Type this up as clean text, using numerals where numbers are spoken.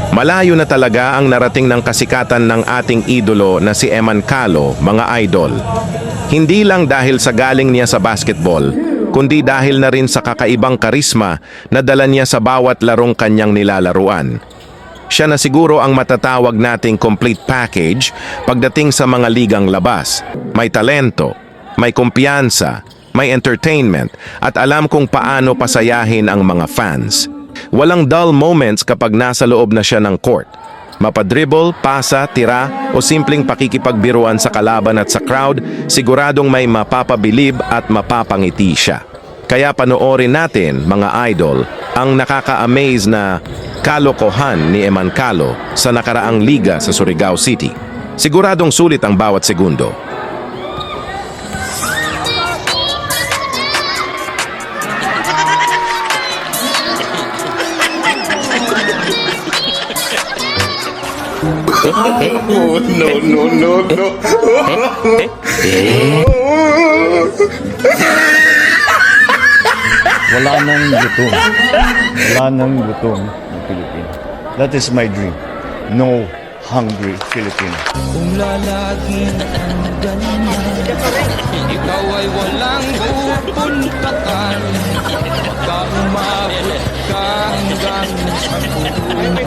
Malayo na talaga ang narating ng kasikatan ng ating idolo na si Eman Calo, mga idol. Hindi lang dahil sa galing niya sa basketball, kundi dahil na rin sa kakaibang karisma na dala niya sa bawat larong kanyang nilalaruan. Siya na siguro ang matatawag nating complete package pagdating sa mga ligang labas. May talento, may kumpiyansa, may entertainment, at alam kung paano pasayahin ang mga fans. Walang dull moments kapag nasa loob na siya ng court. Mapadribble, pasa, tira, o simpleng pakikipagbiruan sa kalaban at sa crowd, siguradong may mapapabilib at mapapangiti siya. Kaya panoorin natin, mga idol, ang nakaka-amaze na kalokohan ni Eman Calo sa nakaraang liga sa Surigao City. Siguradong sulit ang bawat segundo. Oh, no. Wala nang gutom. Wala nang gutom ng Pilipino. That is my dream. No hungry Filipino. Kung lalagin ang ganyan, ikaw ay walang pupuntakan. Baka umabot ka hanggang sa puno.